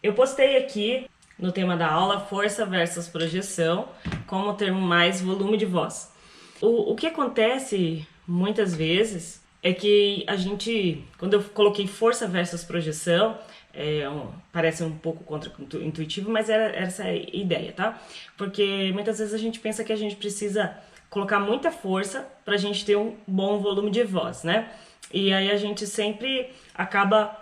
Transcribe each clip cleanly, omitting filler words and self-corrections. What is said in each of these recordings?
Eu postei aqui no tema da aula força versus projeção, como ter mais volume de voz. O que acontece muitas vezes é que a gente, quando eu coloquei força versus projeção, parece um pouco contra-intuitivo, mas era essa a ideia, tá? Porque muitas vezes a gente pensa que a gente precisa colocar muita força pra gente ter um bom volume de voz, né? E aí a gente sempre acaba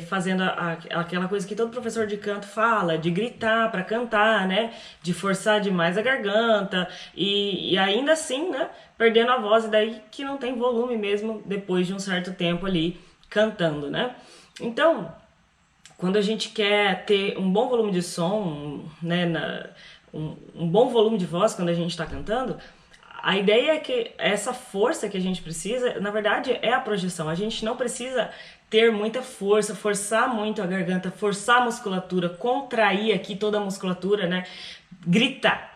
fazendo aquela coisa que todo professor de canto fala, de gritar para cantar, né? De forçar demais a garganta e ainda assim, né? Perdendo a voz, e daí que não tem volume mesmo depois de um certo tempo ali cantando, né? Então, quando a gente quer ter um bom volume de som, né, um bom volume de voz quando a gente está cantando, a ideia é que essa força que a gente precisa, na verdade, é a projeção. A gente não precisa ter muita força, forçar muito a garganta, forçar a musculatura, contrair aqui toda a musculatura, né? Gritar.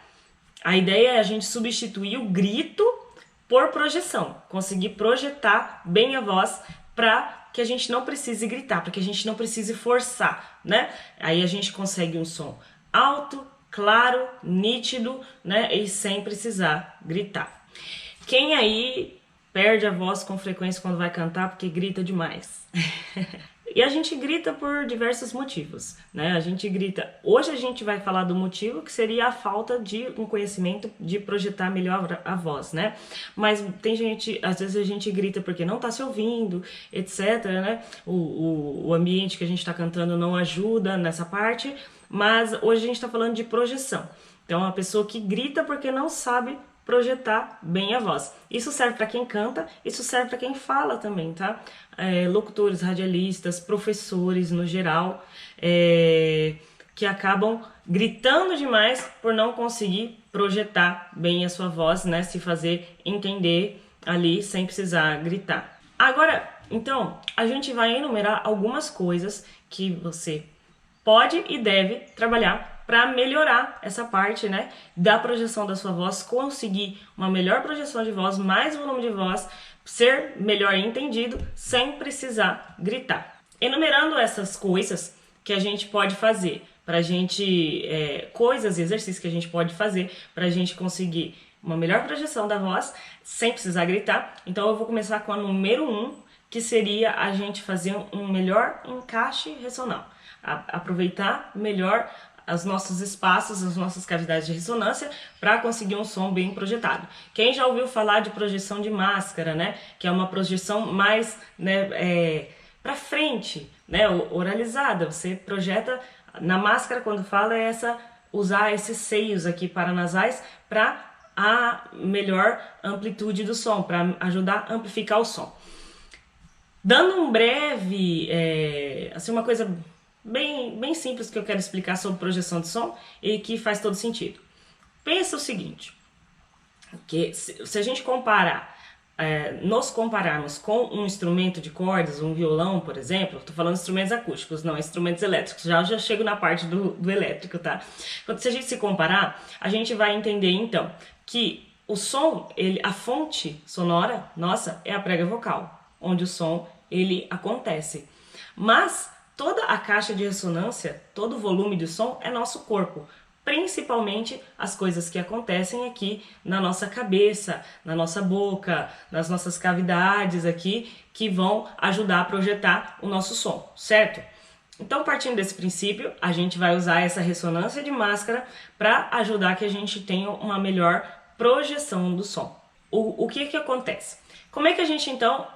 A ideia é a gente substituir o grito por projeção, conseguir projetar bem a voz para que a gente não precise gritar, para que a gente não precise forçar, né? Aí a gente consegue um som alto, claro, nítido, né? E sem precisar gritar. Quem aí perde a voz com frequência quando vai cantar porque grita demais? E a gente grita por diversos motivos, né? A gente grita. Hoje a gente vai falar do motivo que seria a falta de um conhecimento de projetar melhor a voz, né? Mas tem gente, às vezes a gente grita porque não tá se ouvindo, etc, né? O ambiente que a gente tá cantando não ajuda nessa parte, mas hoje a gente tá falando de projeção. Então, a pessoa que grita porque não sabe projetar bem a voz. Isso serve para quem canta, isso serve para quem fala também, tá? Locutores, radialistas, professores no geral, que acabam gritando demais por não conseguir projetar bem a sua voz, né? Se fazer entender ali sem precisar gritar. Agora, então, a gente vai enumerar algumas coisas que você pode e deve trabalhar para melhorar essa parte, né, da projeção da sua voz, conseguir uma melhor projeção de voz, mais volume de voz, ser melhor entendido sem precisar gritar. Enumerando essas coisas que a gente pode fazer pra gente, coisas e exercícios que a gente pode fazer pra gente conseguir uma melhor projeção da voz sem precisar gritar. Então eu vou começar com a número 1, que seria a gente fazer um melhor encaixe ressonal. Aproveitar melhor os nossos espaços, as nossas cavidades de ressonância para conseguir um som bem projetado. Quem já ouviu falar de projeção de máscara, né? Que é uma projeção mais, né, para frente, né? Oralizada. Você projeta na máscara, quando fala, é usar esses seios aqui paranasais para a melhor amplitude do som, para ajudar a amplificar o som. Dando um breve, assim, uma coisa bem simples que eu quero explicar sobre projeção de som e que faz todo sentido. Pensa o seguinte, que se a gente nos compararmos com um instrumento de cordas, um violão, por exemplo, estou falando de instrumentos acústicos, não instrumentos elétricos, já chego na parte do elétrico, tá? Se a gente se comparar, a gente vai entender então que o som, a fonte sonora nossa é a prega vocal, onde o som ele acontece. Mas toda a caixa de ressonância, todo o volume de som é nosso corpo, principalmente as coisas que acontecem aqui na nossa cabeça, na nossa boca, nas nossas cavidades aqui, que vão ajudar a projetar o nosso som, certo? Então, partindo desse princípio, a gente vai usar essa ressonância de máscara para ajudar que a gente tenha uma melhor projeção do som. O que acontece? Como é que a gente, então,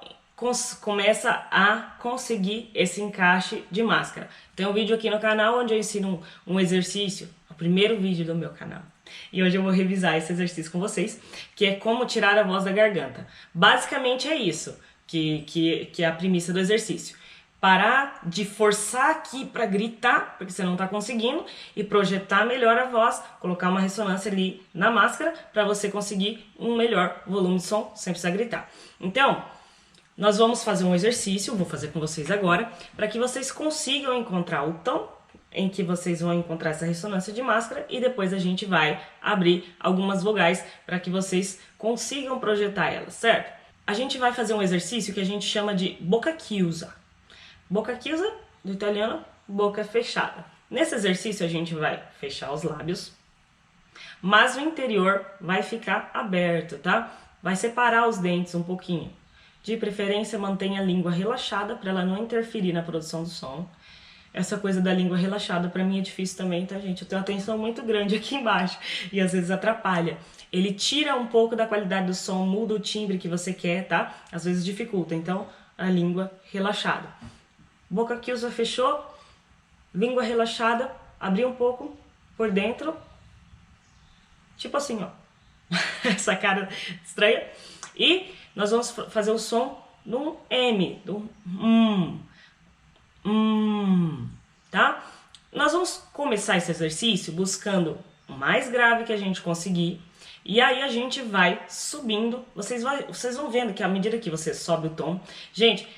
começa a conseguir esse encaixe de máscara? Tem um vídeo aqui no canal onde eu ensino um exercício, o primeiro vídeo do meu canal. E hoje eu vou revisar esse exercício com vocês, que é como tirar a voz da garganta. Basicamente é isso que é a premissa do exercício. Parar de forçar aqui para gritar, porque você não está conseguindo, e projetar melhor a voz, colocar uma ressonância ali na máscara para você conseguir um melhor volume de som sem precisar gritar. Então, nós vamos fazer um exercício, vou fazer com vocês agora, para que vocês consigam encontrar o tom em que vocês vão encontrar essa ressonância de máscara e depois a gente vai abrir algumas vogais para que vocês consigam projetar elas, certo? A gente vai fazer um exercício que a gente chama de bocca chiusa. Bocca chiusa, do italiano, boca fechada. Nesse exercício a gente vai fechar os lábios, mas o interior vai ficar aberto, tá? Vai separar os dentes um pouquinho. De preferência, mantenha a língua relaxada para ela não interferir na produção do som. Essa coisa da língua relaxada para mim é difícil também, tá, gente? Eu tenho uma tensão muito grande aqui embaixo e às vezes atrapalha. Ele tira um pouco da qualidade do som, muda o timbre que você quer, tá? Às vezes dificulta, então a língua relaxada. Boca Kills fechou, língua relaxada, abrir um pouco por dentro, tipo assim, ó. Essa cara estranha. E nós vamos fazer o som no M, do tá? Nós vamos começar esse exercício buscando o mais grave que a gente conseguir, e aí a gente vai subindo. Vocês vão vendo que à medida que você sobe o tom, gente,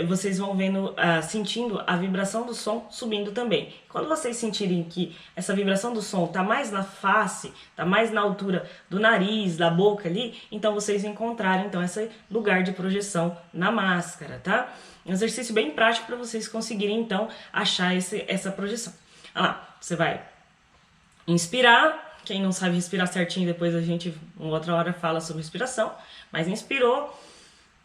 vocês vão vendo, sentindo a vibração do som subindo também. Quando vocês sentirem que essa vibração do som tá mais na face, tá mais na altura do nariz, da boca ali, então vocês encontrarem então esse lugar de projeção na máscara, tá? Um exercício bem prático para vocês conseguirem então achar essa projeção. Olha lá, você vai inspirar. Quem não sabe respirar certinho, depois a gente, uma outra hora, fala sobre respiração. Mas inspirou,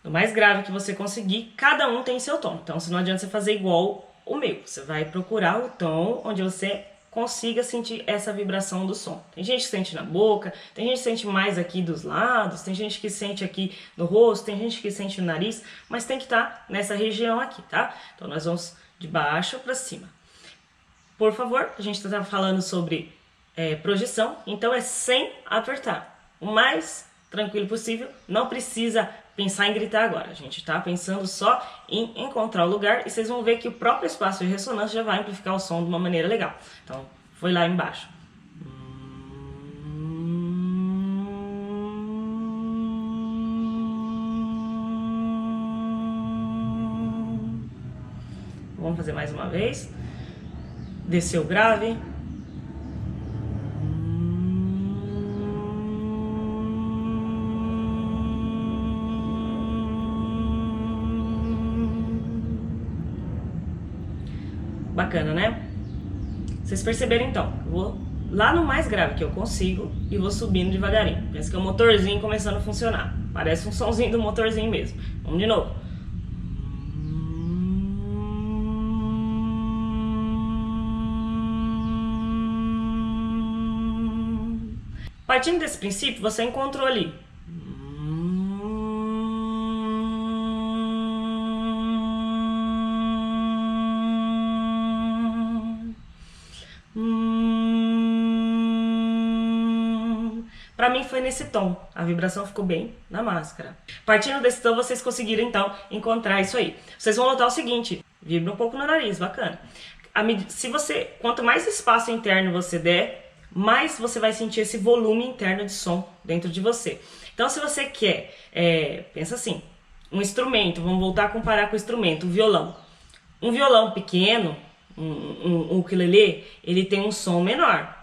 o mais grave que você conseguir, cada um tem seu tom. Então, não adianta você fazer igual o meu. Você vai procurar o tom onde você consiga sentir essa vibração do som. Tem gente que sente na boca, tem gente que sente mais aqui dos lados, tem gente que sente aqui no rosto, tem gente que sente no nariz, mas tem que estar nessa região aqui, tá? Então, nós vamos de baixo para cima. Por favor, a gente está falando sobre projeção, então é sem apertar, o mais tranquilo possível, não precisa pensar em gritar agora, a gente tá pensando só em encontrar o lugar e vocês vão ver que o próprio espaço de ressonância já vai amplificar o som de uma maneira legal. Então, foi lá embaixo. Vamos fazer mais uma vez. Desceu o grave. Bacana, né? Vocês perceberam então? Eu vou lá no mais grave que eu consigo e vou subindo devagarinho. Pensa que é um motorzinho começando a funcionar. Parece um sonzinho do motorzinho mesmo. Vamos de novo. Partindo desse princípio, você encontrou ali. Pra mim foi nesse tom, a vibração ficou bem na máscara. Partindo desse tom, vocês conseguiram então encontrar isso aí. Vocês vão notar o seguinte, vibra um pouco no nariz, bacana. Quanto mais espaço interno você der, mais você vai sentir esse volume interno de som dentro de você. Então se você quer, pensa assim, um instrumento, vamos voltar a comparar com o instrumento, o violão. Um violão pequeno, um ukulele, ele tem um som menor.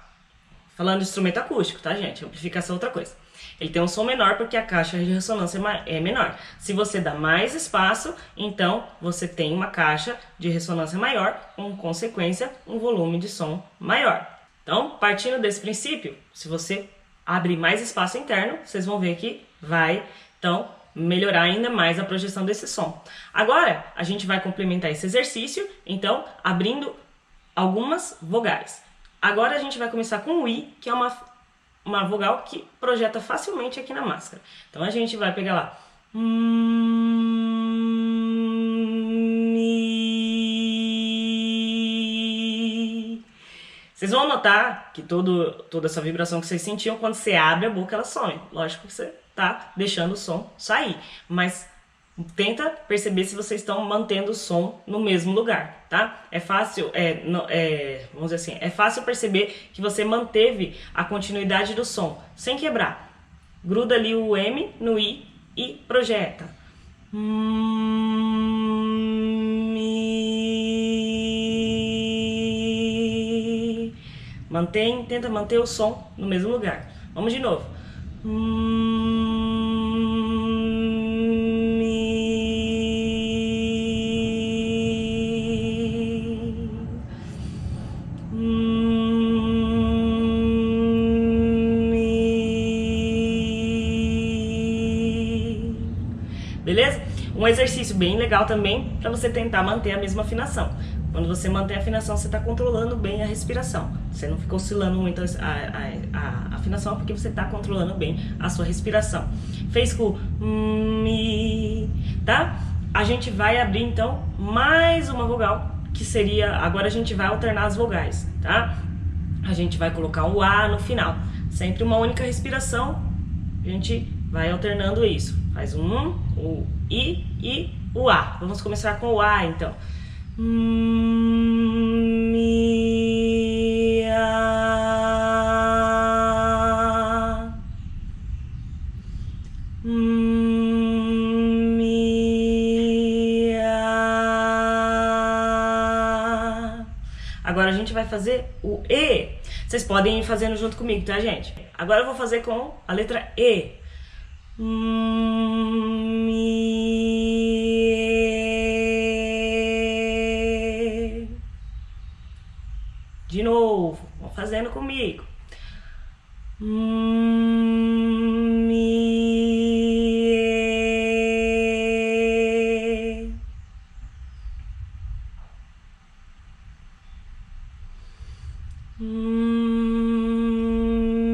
Falando de instrumento acústico, tá, gente? Amplificação é outra coisa. Ele tem um som menor porque a caixa de ressonância é menor. Se você dá mais espaço, então você tem uma caixa de ressonância maior, com consequência, um volume de som maior. Então, partindo desse princípio, se você abrir mais espaço interno, vocês vão ver que vai, então, melhorar ainda mais a projeção desse som. Agora, a gente vai complementar esse exercício, então, abrindo algumas vogais. Agora a gente vai começar com o I, que é uma vogal que projeta facilmente aqui na máscara. Então a gente vai pegar lá. Vocês vão notar que toda essa vibração que vocês sentiam, quando você abre a boca, ela some. Lógico que você tá deixando o som sair, mas tenta perceber se vocês estão mantendo o som no mesmo lugar, tá? É fácil, vamos dizer assim, é fácil perceber que você manteve a continuidade do som, sem quebrar. Gruda ali o M no I e projeta. Tenta manter o som no mesmo lugar. Vamos de novo. beleza? Um exercício bem legal também para você tentar manter a mesma afinação. Quando você mantém a afinação, você está controlando bem a respiração. Você não fica oscilando muito a afinação porque você está controlando bem a sua respiração. Fez com mi, tá? A gente vai abrir então mais uma vogal, que seria, agora a gente vai alternar as vogais, tá? A gente vai colocar o A no final, sempre uma única respiração, a gente vai alternando isso. Faz o I e o A. Vamos começar com o A então. Mi, A. Mi, A. Agora a gente vai fazer o E. Vocês podem ir fazendo junto comigo, tá, gente? Agora eu vou fazer com a letra E. Mi. De novo, vão fazendo comigo. Mi.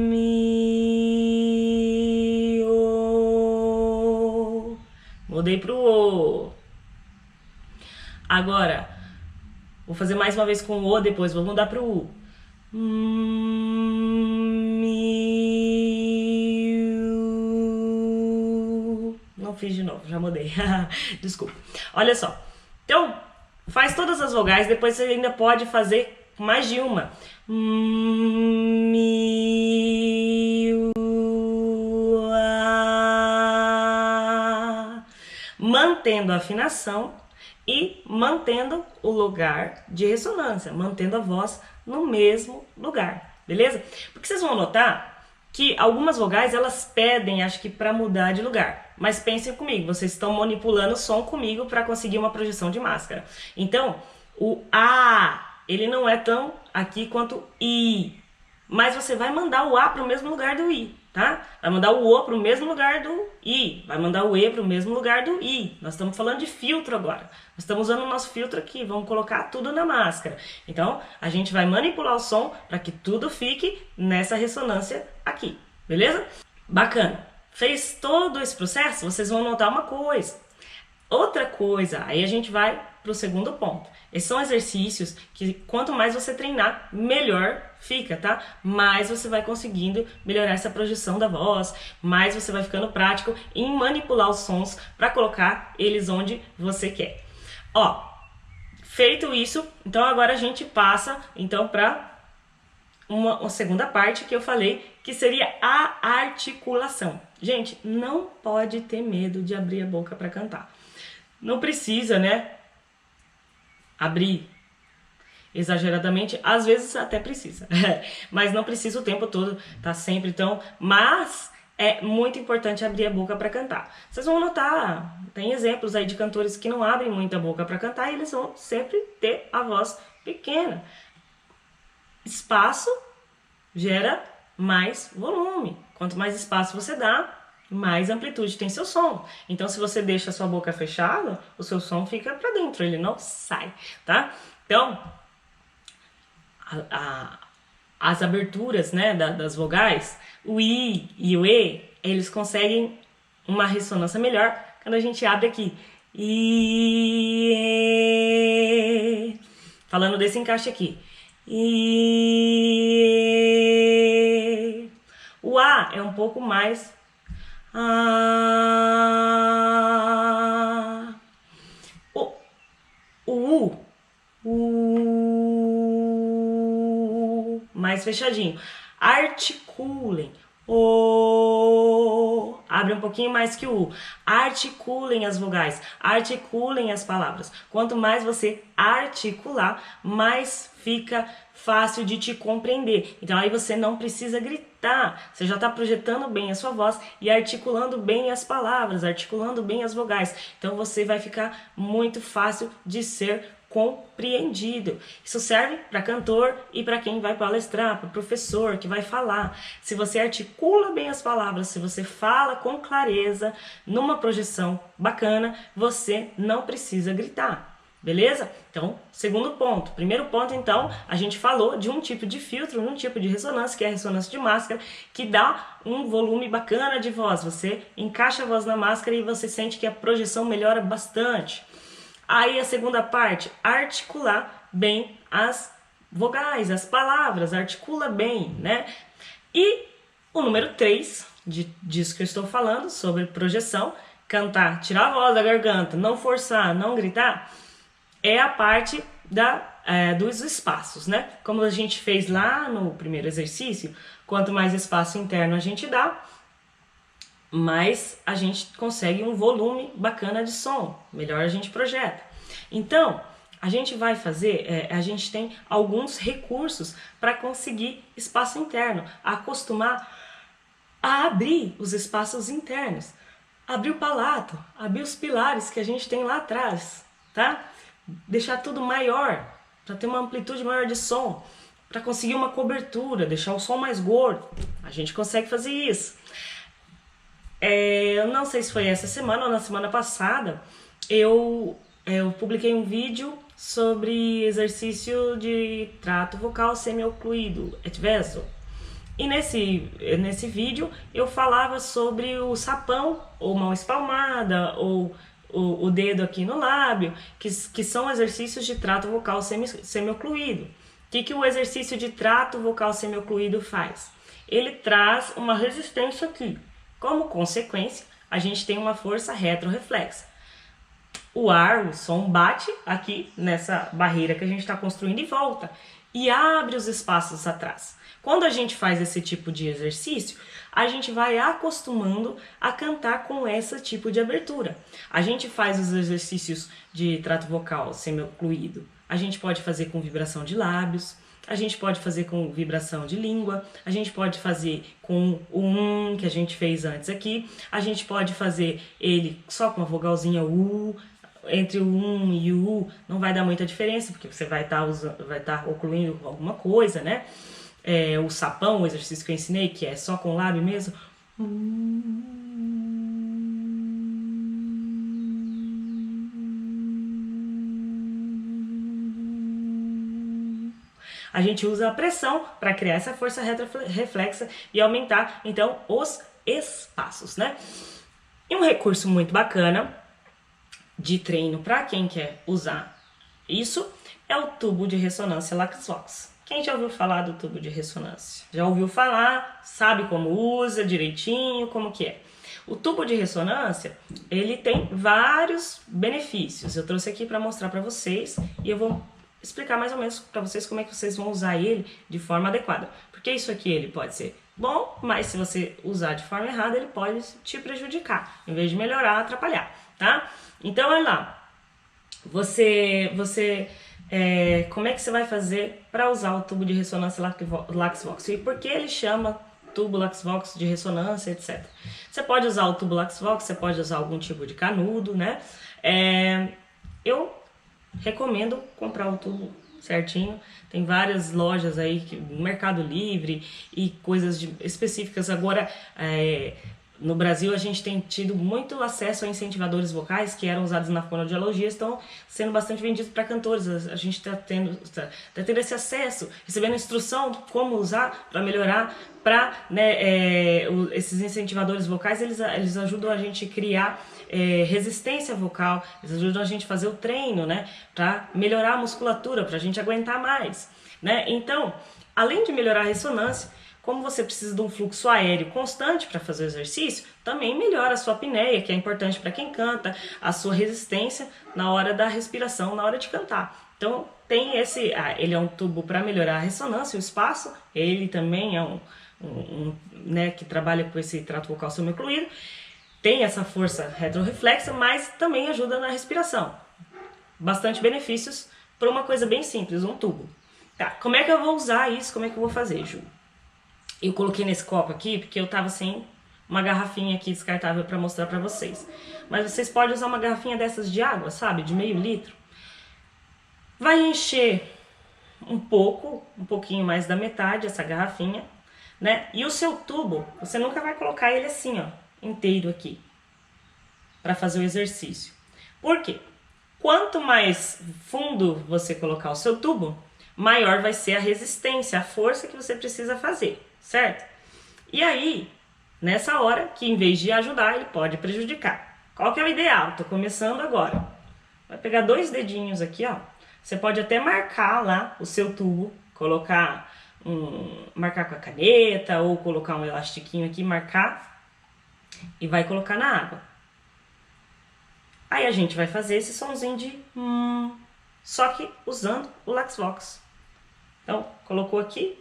Mi, o. Mudei pro O. Agora, vou fazer mais uma vez com o O, depois vou mudar pro U. Mi, u. Não fiz de novo, já mudei. Desculpa. Olha só. Então, faz todas as vogais, depois você ainda pode fazer mais de uma. Mi, u, a. Mantendo a afinação e mantendo o lugar de ressonância, mantendo a voz no mesmo lugar, beleza? Porque vocês vão notar que algumas vogais elas pedem, acho que para mudar de lugar. Mas pensem comigo, vocês estão manipulando o som comigo para conseguir uma projeção de máscara. Então, o A ele não é tão aqui quanto I, mas você vai mandar o A para o mesmo lugar do I, tá? Vai mandar o O para o mesmo lugar do I, vai mandar o E para o mesmo lugar do I. Nós estamos falando de filtro agora. Nós estamos usando o nosso filtro aqui, vamos colocar tudo na máscara. Então, a gente vai manipular o som para que tudo fique nessa ressonância aqui, beleza? Bacana. Fez todo esse processo, vocês vão notar uma coisa. Outra coisa, aí a gente vai para o segundo ponto. Esses são exercícios que quanto mais você treinar, melhor fica, tá? Mais você vai conseguindo melhorar essa projeção da voz, mais você vai ficando prático em manipular os sons para colocar eles onde você quer. Ó, feito isso, então agora a gente passa então para uma segunda parte que eu falei, que seria a articulação. Gente, não pode ter medo de abrir a boca para cantar. Não precisa, né? Abrir exageradamente, às vezes até precisa, mas não precisa o tempo todo, tá sempre então, mas é muito importante abrir a boca para cantar. Vocês vão notar, tem exemplos aí de cantores que não abrem muita boca para cantar e eles vão sempre ter a voz pequena. Espaço gera mais volume, quanto mais espaço você dá, mais amplitude tem seu som. Então, se você deixa a sua boca fechada, o seu som fica para dentro, ele não sai, tá? Então, as aberturas, né, das vogais, o I e o E, eles conseguem uma ressonância melhor quando a gente abre aqui. E falando desse encaixe aqui. E o A é um pouco mais o U mais fechadinho. Articulem. O abre um pouquinho mais que o U. Articulem as vogais, articulem as palavras. Quanto mais você articular, mais fica fácil de te compreender. Então aí você não precisa gritar, você já está projetando bem a sua voz e articulando bem as palavras, articulando bem as vogais. Então você vai ficar muito fácil de ser compreendido. Isso serve para cantor e para quem vai palestrar, para o professor que vai falar. Se você articula bem as palavras, se você fala com clareza, numa projeção bacana, você não precisa gritar. Beleza? Então, segundo ponto. Primeiro ponto, então, a gente falou de um tipo de filtro, um tipo de ressonância, que é a ressonância de máscara, que dá um volume bacana de voz. Você encaixa a voz na máscara e você sente que a projeção melhora bastante. Aí a segunda parte, articular bem as vogais, as palavras, articula bem, né? E o número 3, disso que eu estou falando, sobre projeção, cantar, tirar a voz da garganta, não forçar, não gritar, é a parte dos espaços, né? Como a gente fez lá no primeiro exercício, quanto mais espaço interno a gente dá, mais a gente consegue um volume bacana de som, melhor a gente projeta. Então, a gente vai fazer, a gente tem alguns recursos para conseguir espaço interno, acostumar a abrir os espaços internos, abrir o palato, abrir os pilares que a gente tem lá atrás, tá? Deixar tudo maior, para ter uma amplitude maior de som, para conseguir uma cobertura, deixar o som mais gordo. A gente consegue fazer isso. Eu não sei se foi essa semana ou na semana passada, eu publiquei um vídeo sobre exercício de trato vocal semi-ocluído, et verso. E nesse vídeo eu falava sobre o sapão, ou mão espalmada, ou o dedo aqui no lábio, que são exercícios de trato vocal semi-ocluído. O que o exercício de trato vocal semi-ocluído faz? Ele traz uma resistência aqui. Como consequência, a gente tem uma força retroreflexa. O ar, o som bate aqui nessa barreira que a gente está construindo e volta. E abre os espaços atrás. Quando a gente faz esse tipo de exercício, a gente vai acostumando a cantar com esse tipo de abertura. A gente faz os exercícios de trato vocal semi-ocluído. A gente pode fazer com vibração de lábios, a gente pode fazer com vibração de língua, a gente pode fazer com o que a gente fez antes aqui, a gente pode fazer ele só com a vogalzinha U. Entre o e o U não vai dar muita diferença, porque você vai estar ocluindo com alguma coisa, né? O sapão, o exercício que eu ensinei, que é só com o lábio mesmo. A gente usa a pressão para criar essa força retroreflexa e aumentar, então, os espaços, né? E um recurso muito bacana de treino para quem quer usar isso é o tubo de ressonância LaxVox. Quem já ouviu falar do tubo de ressonância? Já ouviu falar, sabe como usa direitinho, como que é. O tubo de ressonância, ele tem vários benefícios. Eu trouxe aqui para mostrar para vocês e eu vou explicar mais ou menos para vocês como é que vocês vão usar ele de forma adequada. Porque isso aqui ele pode ser bom, mas se você usar de forma errada, ele pode te prejudicar, em vez de melhorar, atrapalhar, tá? Então, olha lá. Como é que você vai fazer para usar o tubo de ressonância LaxVox? E por que ele chama tubo LaxVox de ressonância, etc. Você pode usar o tubo LaxVox, você pode usar algum tipo de canudo, né? Eu recomendo comprar o tubo certinho. Tem várias lojas aí, no Mercado Livre e coisas específicas. Agora, no Brasil, a gente tem tido muito acesso a incentivadores vocais que eram usados na fonoaudiologia, estão sendo bastante vendidos para cantores. A gente está tendo esse acesso, recebendo instrução de como usar para melhorar, esses incentivadores vocais, eles ajudam a gente a criar resistência vocal, eles ajudam a gente a fazer o treino, né, para melhorar a musculatura, para a gente aguentar mais, né? Então, além de melhorar a ressonância, como você precisa de um fluxo aéreo constante para fazer o exercício, também melhora a sua apneia, que é importante para quem canta, a sua resistência na hora da respiração, na hora de cantar. Então, tem ele é um tubo para melhorar a ressonância, o espaço, ele também é que trabalha com esse trato vocal semi-ocluído, tem essa força retroreflexa, mas também ajuda na respiração. Bastante benefícios para uma coisa bem simples, um tubo. Tá, como é que eu vou usar isso? Como é que eu vou fazer, Ju? Eu coloquei nesse copo aqui porque eu tava sem uma garrafinha aqui descartável para mostrar para vocês. Mas vocês podem usar uma garrafinha dessas de água, sabe? De meio litro. Vai encher um pouquinho mais da metade essa garrafinha, né? E o seu tubo, você nunca vai colocar ele assim, ó, inteiro aqui, para fazer o exercício. Por quê? Quanto mais fundo você colocar o seu tubo, maior vai ser a resistência, a força que você precisa fazer, certo? E aí, nessa hora, que em vez de ajudar, ele pode prejudicar. Qual que é o ideal? Tô começando agora. Vai pegar 2 dedinhos aqui, ó. Você pode até marcar lá o seu tubo, marcar com a caneta ou colocar um elastiquinho aqui, marcar e vai colocar na água. Aí a gente vai fazer esse sonzinho de só que usando o Laxvox. Então, colocou aqui.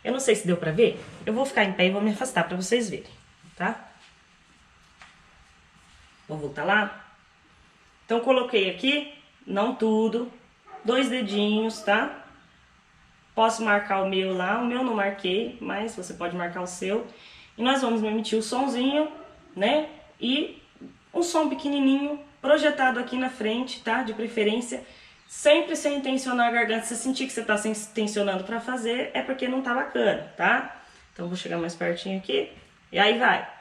Eu não sei se deu pra ver. Eu vou ficar em pé e vou me afastar pra vocês verem, tá? Vou voltar lá. Então, coloquei aqui, não tudo, 2 dedinhos, tá? Posso marcar o meu lá, o meu não marquei, mas você pode marcar o seu. E nós vamos emitir o sonzinho, né? E um som pequenininho, projetado aqui na frente, tá? De preferência, sempre sem tensionar a garganta. Se você sentir que você tá tensionando pra fazer, é porque não tá bacana, tá? Então, vou chegar mais pertinho aqui, e aí vai.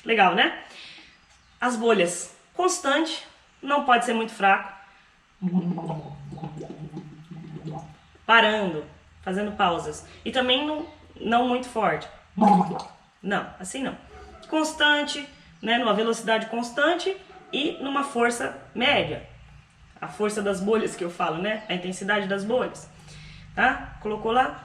Legal, né? As bolhas, constante, não pode ser muito fraco. Parando, fazendo pausas. E também não muito forte. Não, assim não. Constante, né? Numa velocidade constante e numa força média. A força das bolhas que eu falo, né? A intensidade das bolhas. Tá? Colocou lá.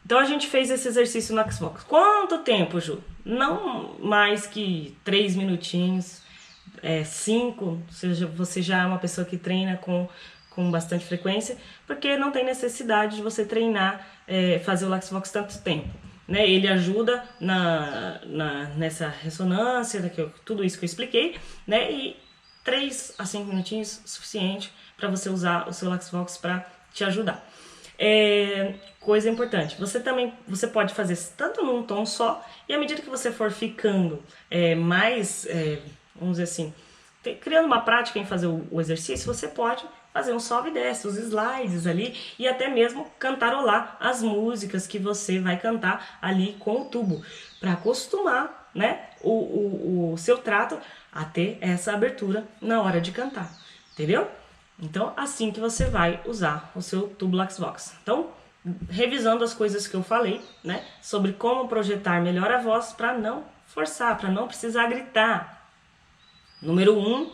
Então a gente fez esse exercício no Laxvox. Quanto tempo, Ju? Não mais que 3 minutinhos, 5, ou seja, você já é uma pessoa que treina com bastante frequência, porque não tem necessidade de você treinar, fazer o Laxvox tanto tempo. Né? Ele ajuda nessa ressonância, tudo isso que eu expliquei, né? E 3 a 5 minutinhos suficiente para você usar o seu Laxvox para te ajudar. Coisa importante, você pode fazer tanto num tom só, e à medida que você for ficando mais, vamos dizer assim, criando uma prática em fazer o exercício, você pode fazer um sobe e desce, os slides ali, e até mesmo cantarolar as músicas que você vai cantar ali com o tubo, para acostumar, né, o seu trato a ter essa abertura na hora de cantar, entendeu? Então, assim que você vai usar o seu tubo Laxvox. Então, revisando as coisas que eu falei, né, sobre como projetar melhor a voz para não forçar, para não precisar gritar. Número 1,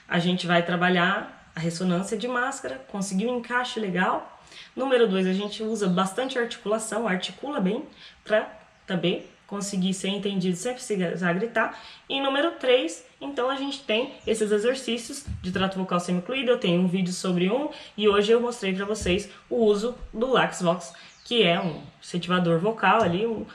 a gente vai trabalhar a ressonância de máscara, conseguir um encaixe legal. Número 2, a gente usa bastante articulação, articula bem, para também conseguir ser entendido sem precisar gritar. E número 3, então a gente tem esses exercícios de trato vocal semicluído. Eu tenho um vídeo sobre e hoje eu mostrei para vocês o uso do Laxvox, que é um incentivador vocal ali,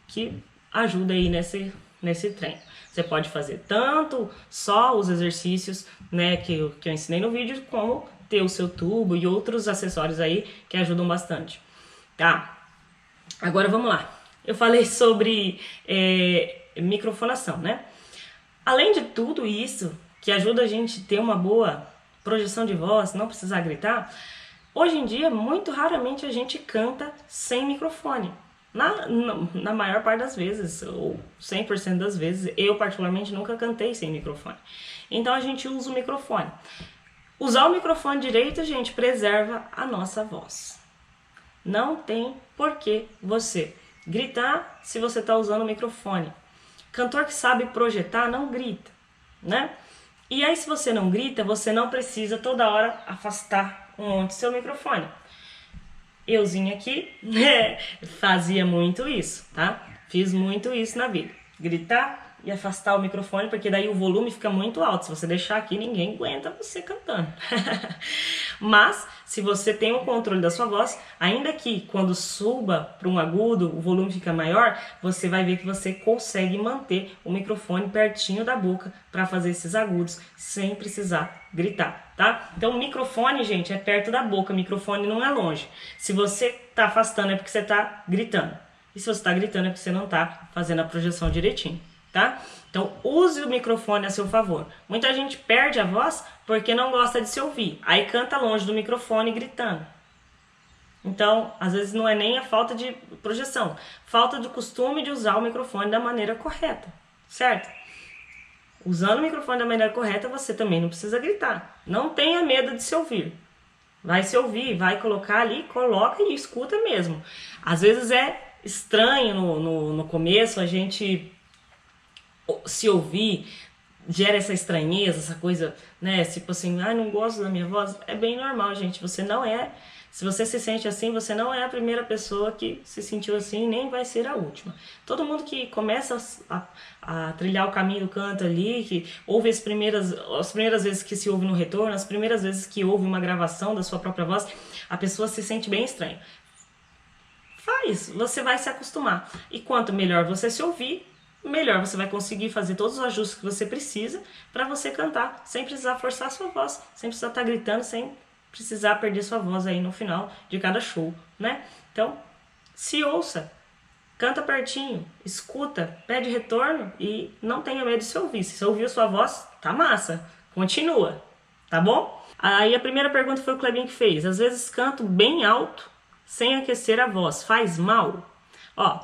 que ajuda aí nesse treino. Você pode fazer tanto só os exercícios, né, que eu ensinei no vídeo, como ter o seu tubo e outros acessórios aí que ajudam bastante, tá? Agora vamos lá. Eu falei sobre microfonação, né? Além de tudo isso, que ajuda a gente a ter uma boa projeção de voz, não precisar gritar, hoje em dia, muito raramente a gente canta sem microfone. Na maior parte das vezes, ou 100% das vezes, eu particularmente nunca cantei sem microfone. Então a gente usa o microfone. Usar o microfone direito, gente, preserva a nossa voz. Não tem por que você gritar se você está usando o microfone. Cantor que sabe projetar não grita, né? E aí se você não grita, você não precisa toda hora afastar um monte seu microfone. Euzinha aqui fazia muito isso, tá? Fiz muito isso na vida. Gritar e afastar o microfone, porque daí o volume fica muito alto. Se você deixar aqui, ninguém aguenta você cantando. Mas, se você tem o controle da sua voz, ainda que quando suba para um agudo, o volume fica maior, você vai ver que você consegue manter o microfone pertinho da boca para fazer esses agudos, sem precisar gritar, tá? Então, o microfone, gente, é perto da boca, o microfone não é longe. Se você tá afastando, é porque você tá gritando. E se você tá gritando, é porque você não tá fazendo a projeção direitinho. Tá? Então, use o microfone a seu favor. Muita gente perde a voz porque não gosta de se ouvir. Aí canta longe do microfone gritando. Então, às vezes não é nem a falta de projeção. Falta do costume de usar o microfone da maneira correta. Certo? Usando o microfone da maneira correta, você também não precisa gritar. Não tenha medo de se ouvir. Vai se ouvir, vai colocar ali, coloca e escuta mesmo. Às vezes é estranho no começo a gente se ouvir, gera essa estranheza, essa coisa, né, tipo assim, não gosto da minha voz. É bem normal, gente, você não é, se você se sente assim, você não é a primeira pessoa que se sentiu assim, nem vai ser a última. Todo mundo que começa a trilhar o caminho do canto ali, que ouve as primeiras vezes que se ouve no retorno, as primeiras vezes que ouve uma gravação da sua própria voz, a pessoa se sente bem estranha. Faz, você vai se acostumar. E quanto melhor você se ouvir, melhor você vai conseguir fazer todos os ajustes que você precisa para você cantar, sem precisar forçar a sua voz, sem precisar estar gritando, sem precisar perder sua voz aí no final de cada show, né? Então, se ouça, canta pertinho, escuta, pede retorno e não tenha medo de se ouvir. Se você ouviu sua voz, tá massa, continua, tá bom? Aí a primeira pergunta foi o Clebinho que fez. Às vezes canto bem alto, sem aquecer a voz, faz mal? Ó,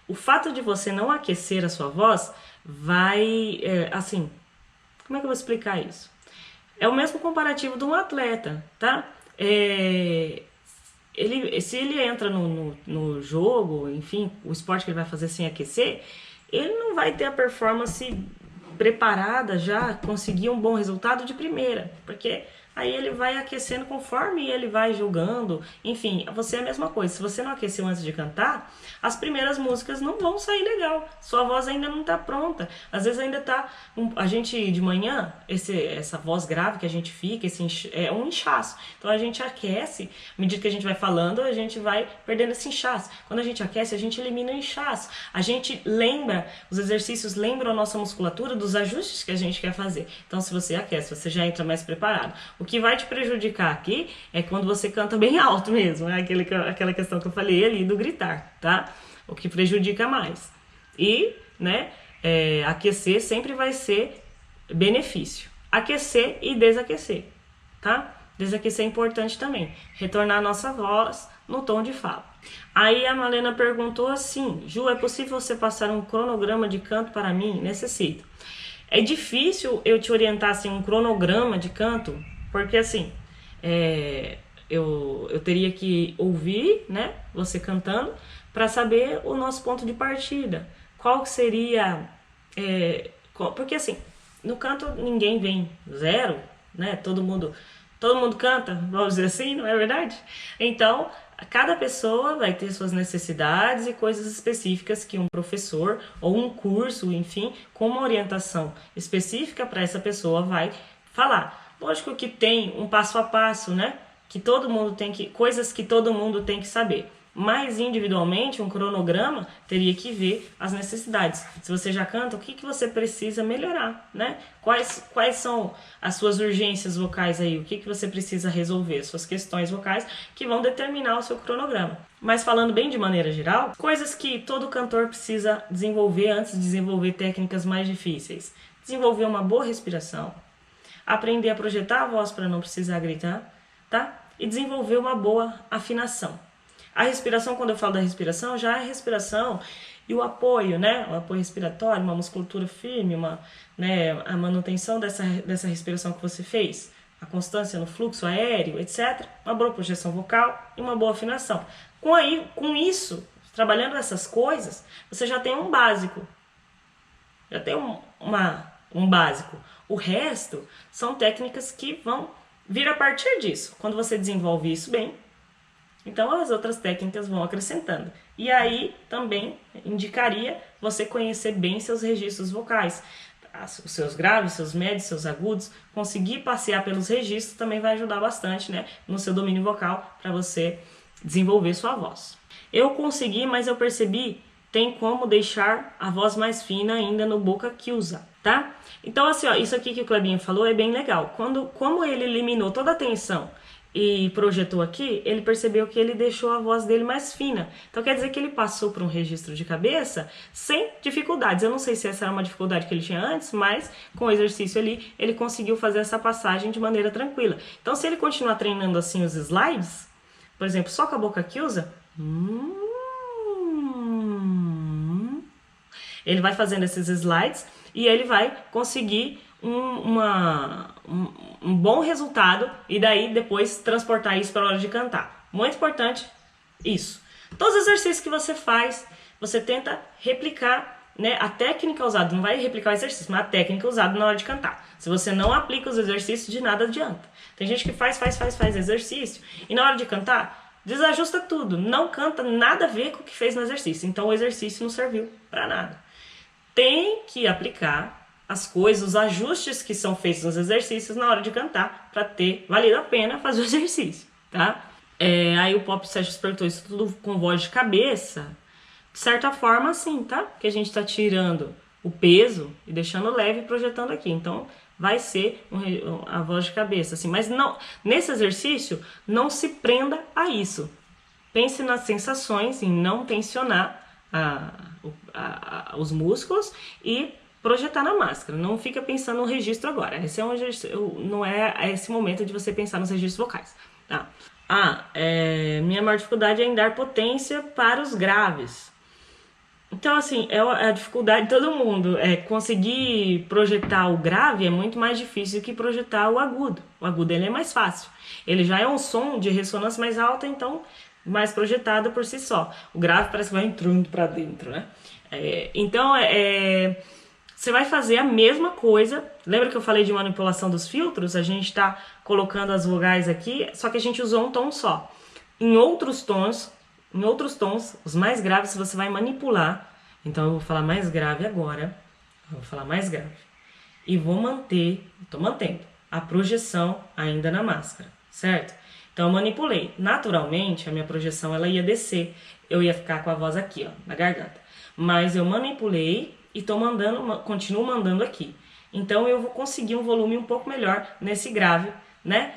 o fato de você não aquecer a sua voz vai, assim, como é que eu vou explicar isso? É o mesmo comparativo de um atleta, tá? Se ele entra no jogo, enfim, o esporte que ele vai fazer sem aquecer, ele não vai ter a performance preparada já, conseguir um bom resultado de primeira, porque aí ele vai aquecendo conforme ele vai jogando. Enfim, você é a mesma coisa. Se você não aqueceu antes de cantar, as primeiras músicas não vão sair legal. Sua voz ainda não tá pronta. Às vezes ainda tá... a gente, de manhã, essa voz grave que a gente fica, é um inchaço. Então a gente aquece, à medida que a gente vai falando, a gente vai perdendo esse inchaço. Quando a gente aquece, a gente elimina o inchaço. A gente lembra, os exercícios lembram a nossa musculatura dos ajustes que a gente quer fazer. Então se você aquece, você já entra mais preparado. O que vai te prejudicar aqui é quando você canta bem alto mesmo, né? Aquela questão que eu falei ali do gritar, tá? O que prejudica mais. E, né, aquecer sempre vai ser benefício. Aquecer e desaquecer, tá? Desaquecer é importante também. Retornar a nossa voz no tom de fala. Aí a Malena perguntou assim: Ju, é possível você passar um cronograma de canto para mim? Necessito. É difícil eu te orientar assim, um cronograma de canto, porque assim, eu teria que ouvir, né, você cantando, para saber o nosso ponto de partida. Qual seria... porque assim, no canto ninguém vem zero, né? Todo mundo canta, vamos dizer assim, não é verdade? Então, cada pessoa vai ter suas necessidades e coisas específicas que um professor ou um curso, enfim, com uma orientação específica para essa pessoa vai falar. Lógico que tem um passo a passo, né? Que todo mundo tem que... coisas que todo mundo tem que saber. Mas individualmente, um cronograma teria que ver as necessidades. Se você já canta, o que você precisa melhorar, né? Quais são as suas urgências vocais aí? O que você precisa resolver? Suas questões vocais que vão determinar o seu cronograma. Mas falando bem de maneira geral, coisas que todo cantor precisa desenvolver antes de desenvolver técnicas mais difíceis. Desenvolver uma boa respiração, aprender a projetar a voz para não precisar gritar, tá? E desenvolver uma boa afinação. A respiração, quando eu falo da respiração, já é a respiração e o apoio, né? O apoio respiratório, uma musculatura firme, a manutenção dessa respiração que você fez, a constância no fluxo aéreo, etc. Uma boa projeção vocal e uma boa afinação. Com isso, trabalhando essas coisas, você já tem um básico, já tem um básico. O resto são técnicas que vão vir a partir disso. Quando você desenvolve isso bem, então as outras técnicas vão acrescentando. E aí também indicaria você conhecer bem seus registros vocais. Os seus graves, seus médios, seus agudos, conseguir passear pelos registros também vai ajudar bastante, né, no seu domínio vocal para você desenvolver sua voz. Eu consegui, mas eu percebi, tem como deixar a voz mais fina ainda no boca que usa, tá? Então assim, ó, isso aqui que o Clebinho falou é bem legal. Como ele eliminou toda a tensão e projetou aqui, ele percebeu que ele deixou a voz dele mais fina. Então quer dizer que ele passou para um registro de cabeça sem dificuldades. Eu não sei se essa era uma dificuldade que ele tinha antes, mas com o exercício ali, ele conseguiu fazer essa passagem de maneira tranquila. Então se ele continuar treinando assim os slides, por exemplo, só com a boca que usa, ele vai fazendo esses slides e ele vai conseguir um bom resultado e daí depois transportar isso para a hora de cantar. Muito importante isso. Todos os exercícios que você faz, você tenta replicar, né, a técnica usada. Não vai replicar o exercício, mas a técnica usada na hora de cantar. Se você não aplica os exercícios, de nada adianta. Tem gente que faz exercício e na hora de cantar, desajusta tudo. Não canta nada a ver com o que fez no exercício. Então o exercício não serviu para nada. Tem que aplicar as coisas, os ajustes que são feitos nos exercícios na hora de cantar, para ter valido a pena fazer o exercício, tá? Aí o Pop Sessions perguntou isso tudo com voz de cabeça. De certa forma, sim, tá? Que a gente tá tirando o peso e deixando leve e projetando aqui. Então, vai ser a voz de cabeça, assim. Mas não, nesse exercício, não se prenda a isso. Pense nas sensações, em não tensionar os músculos e projetar na máscara. Não fica pensando no registro agora. Esse não é esse momento de você pensar nos registros vocais. Tá? Minha maior dificuldade é em dar potência para os graves. Então, assim, é a dificuldade de todo mundo. Conseguir projetar o grave é muito mais difícil do que projetar o agudo. O agudo ele é mais fácil. Ele já é um som de ressonância mais alta, então mais projetado por si só. O grave parece que vai entrando para dentro, né? Você vai fazer a mesma coisa. Lembra que eu falei de manipulação dos filtros? A gente está colocando as vogais aqui, só que a gente usou um tom só. Em outros tons, os mais graves você vai manipular. Então eu vou falar mais grave agora. Eu vou falar mais grave. E estou mantendo a projeção ainda na máscara, certo? Então eu manipulei. Naturalmente, a minha projeção ela ia descer. Eu ia ficar com a voz aqui, ó, na garganta. Mas eu manipulei e continuo mandando aqui. Então eu vou conseguir um volume um pouco melhor nesse grave, né?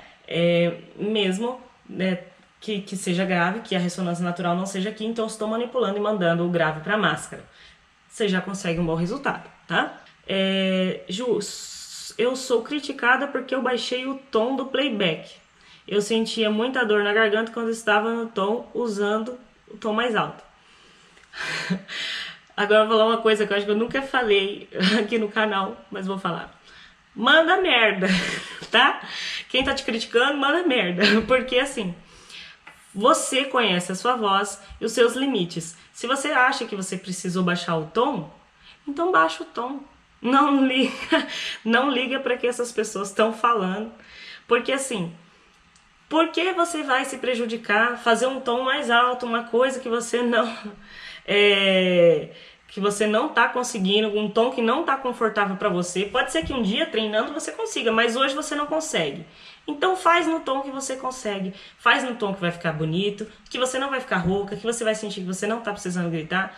Mesmo, né, que seja grave, que a ressonância natural não seja aqui, então eu estou manipulando e mandando o grave para a máscara. Você já consegue um bom resultado, tá? Ju, eu sou criticada porque eu baixei o tom do playback. Eu sentia muita dor na garganta quando estava no tom, usando o tom mais alto. Agora eu vou falar uma coisa que eu acho que eu nunca falei aqui no canal, mas vou falar. Manda merda, tá? Quem tá te criticando, manda merda. Porque assim, você conhece a sua voz e os seus limites. Se você acha que você precisou baixar o tom, então baixa o tom. Não liga para que essas pessoas estão falando. Porque assim, por que você vai se prejudicar, fazer um tom mais alto, uma coisa que você não tá conseguindo, um tom que não tá confortável para você. Pode ser que um dia treinando você consiga, mas hoje você não consegue. Então faz no tom que você consegue, faz no tom que vai ficar bonito, que você não vai ficar rouca, que você vai sentir que você não tá precisando gritar.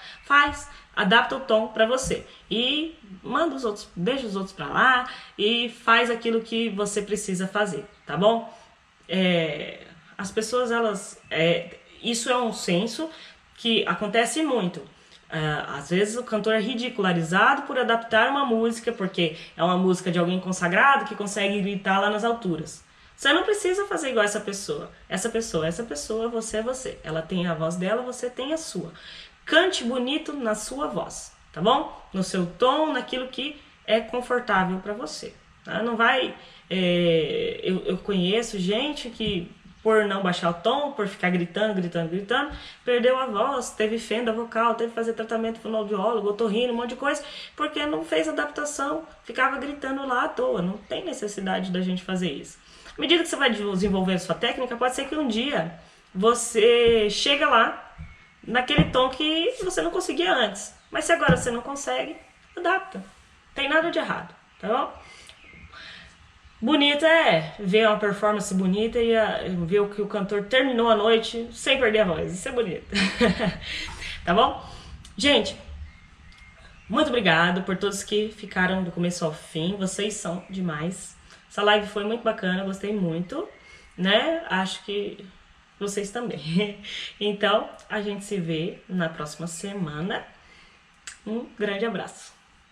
Adapta o tom para você e manda os outros, deixa os outros para lá e faz aquilo que você precisa fazer, tá bom? As pessoas, isso é um senso que acontece muito. Às vezes o cantor é ridicularizado por adaptar uma música, porque é uma música de alguém consagrado que consegue gritar lá nas alturas. Você não precisa fazer igual essa pessoa. Essa pessoa, você é você. Ela tem a voz dela, você tem a sua. Cante bonito na sua voz, tá bom? No seu tom, naquilo que é confortável para você. Tá? Não vai... eu conheço gente que por não baixar o tom, por ficar gritando, perdeu a voz, teve fenda vocal, teve que fazer tratamento fonoaudiólogo, otorrino, um monte de coisa, porque não fez adaptação, ficava gritando lá à toa. Não tem necessidade da gente fazer isso. À medida que você vai desenvolvendo sua técnica, pode ser que um dia você chega lá naquele tom que você não conseguia antes. Mas se agora você não consegue, adapta. Tem nada de errado, tá bom? Bonito é ver uma performance bonita e ver o que o cantor terminou a noite sem perder a voz. Isso é bonito. Tá bom? Gente, muito obrigado por todos que ficaram do começo ao fim. Vocês são demais. Essa live foi muito bacana, gostei muito, né? Acho que vocês também. Então, a gente se vê na próxima semana. Um grande abraço.